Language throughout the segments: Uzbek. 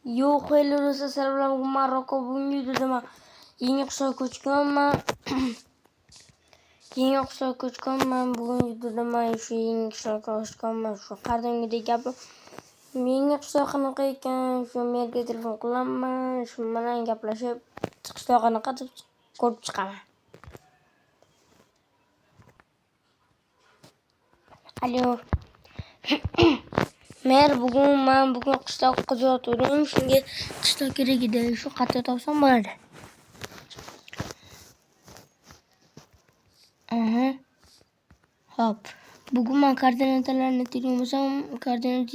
Yo'q, xeyirli assalomu alaykum. Maroko bugungi videoda yangi qishloqqa ko'chganman. Bugungi videoda shu yangi qishloqqa ko'chganman. Shu qadimgidek gapim. Yangi qishloq qanaqa ekan, shu merga telefon qilaman. Shu bilan gaplashib, qishloq qanaqa deb ko'rib chiqaman. Alo. Men bugun qishloqqa kuzatuvdim. Shunga qishloq kerak edi. Shu qayerda topsam bo'ladi. Hop. Bugun men koordinatalarni termasam, koordinat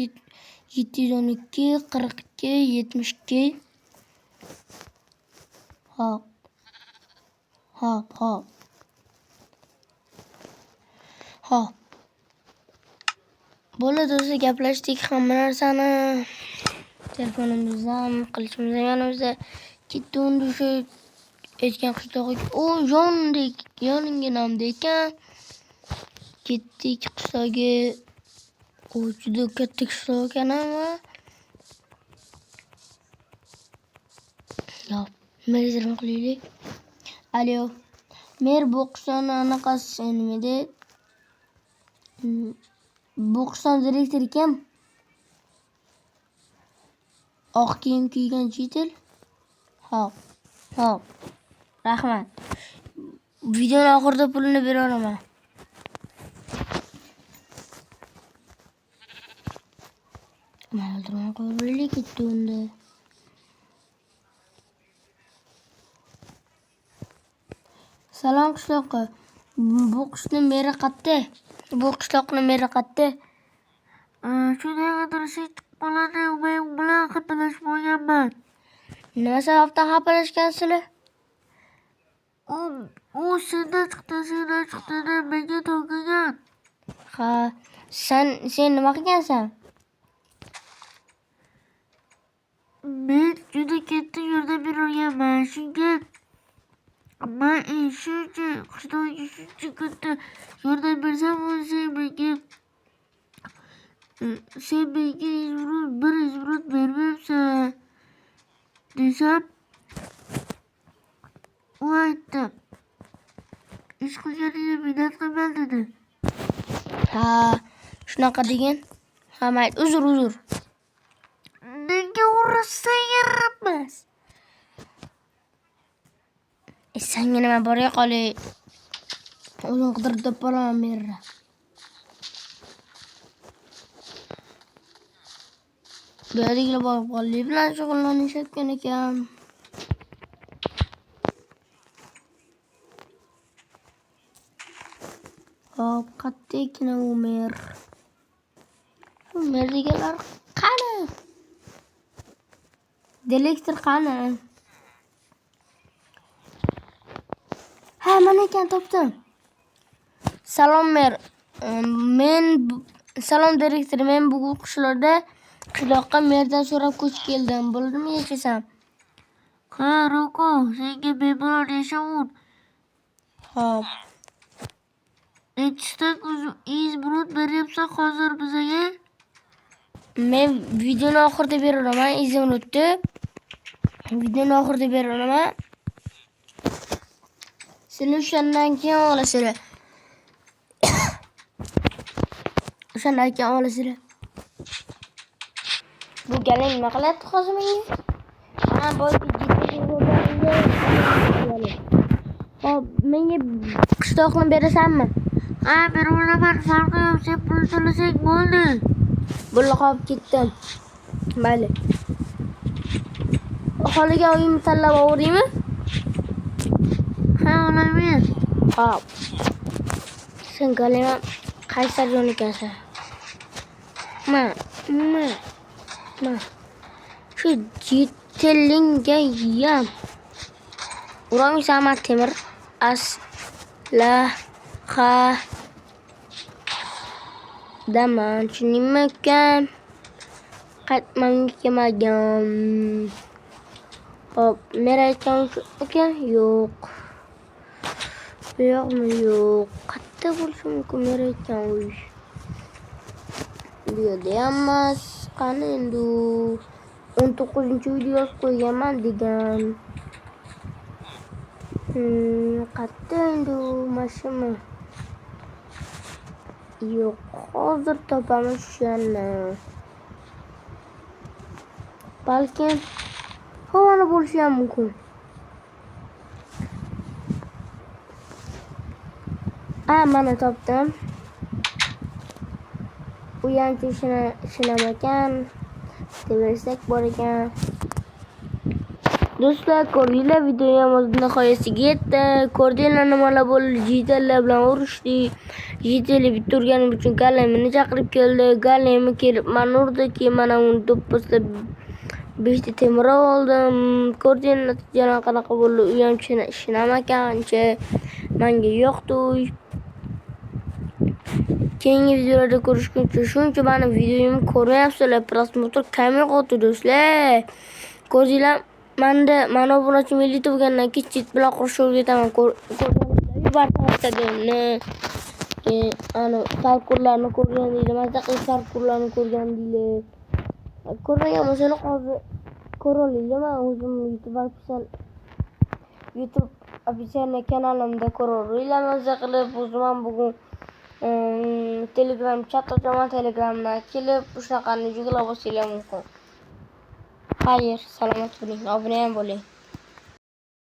712 42 72. Hop. Bo'ladi, do'stlar, gaplashdik hamma narsani. Telefonimizdan qilishimizdan yonimizda ketdi undi o'sha aytgan qishloqqa. O yoningginamda ekan. Ketdik qishloqqa. U juda katta qishloq ekan ama. Yo'q, men telefon qilaylik. Alo. Mer bu qishloqni anaqasi nima edi? Bu qishloq direktori kim? Oq kiyim kiygan chetel. Hop. Rahmat. Videoning oxirida pulini beraman. Mana turgan qo'yib ketdi unda. Salom qishloqqa. Bu qishloqning meri qayerda? Shunday adresi bo'ladi, men bilan xatlashmaganman. Nima sababdan xatlashgansizlar? U sendan chiqdi, menga to'g'rigan. Ha, sen nima qilgansan? Men juda katta yordam berganman. Shunga men shuncha qishloqqa shuncha katta yordam bersam, sen menga izbrut bermayapsan desam, u aytdi, ish qilganingga minnat qilman dedi. Ha, shunaqa degan. Ha, mayli, uzr. Nega urasang yaramas? Senga nima boray qolay. O'zim qidirib topolaman merra. Buyerga borib qolib bilan shug'ullanishayotgan ekan. Hop, qattiqgina u mer. Mer deganlar qani? Direktor qani? Ha, mana ekan topdim. Salom mer. Salom direktor, men bugun qishloqqa merdan so'rab ko'chib keldim. Bo'ldimi yashasam? Ha, Roko, senga bemalol yashavur. Hop. Nechta izbrut beryapsan hozir bizga? Men videoning oxirida beraman izbrutni. Sizlar o'shandan keyin olasizlar. Bu galin nima qilyapti hozir menga? Ha, boyga hop, menga qishloqni berasanmi? Ha, beraman, farqi yo'q, sen pul to'lasang bo'ldi. Bo'ldi, qolib ketdim. Mayli. Holiga uyimni tanlab olaverdingmi? Ha, olaman. Hop. Sen galima qaysar yo'l ekansan? Ma. Shu jitelingga yam. Uram Samat Temir aslaha daman nima ekan? Qaytmamga kelmagan. Hop, mera aytgan ekan? Yo'qmi? Qayerda bo'lsa mumkin mera aytgan uy? Bu yerda emas. Qani endi? 19-video qo'yganman degan. Qayerda endi u mashina? Yo'q, hozir topamiz shuni. Balkim havoni bo'lishi ham mumkin. Mana topdim. U yancha shinam ekan. Deversak bor ekan. Do'stlar, ko'rdinglar, videoyam o'z nihoyasiga yetdi. Ko'rdinglar nimalar bo'ldi? Jitellar bilan urushdik. Jiteli bitta urganim uchun Galemni chaqirib keldi. Galemi kelib meni urdi. Keyin mana uni do'pposlab 5 ta temir oldim. Ko'rdinglar natijalar qanaqa bo'ldi? U ham shinam ekancha. Menga yoqdi. Keyingi videolarda ko'rishguncha shuncha meni videoyimni ko'rmayapsizlar. Prosmotr kam yo'qdi do'stlar. Ko'rdinglar, mana obunachim 50 ta bo'lgandan keyin chit bilan qurishga o'rgataman. Ana parkurlarni ko'rgandinglar, mazaqli parkurlarni ko'rgandinglar. Ko'rmagan bo'lsangiz hozir ko'rolinglar. Men o'zim YouTube ofitsialniy kanalimda ko'raveringlar. Maza qilib o'zim ham bugun Telegram chat ochaman. Telegramdan kelib shunaqani yuklab olsanglar mumkin. Xayr, salomat bo'ling, obuna ham bo'ling.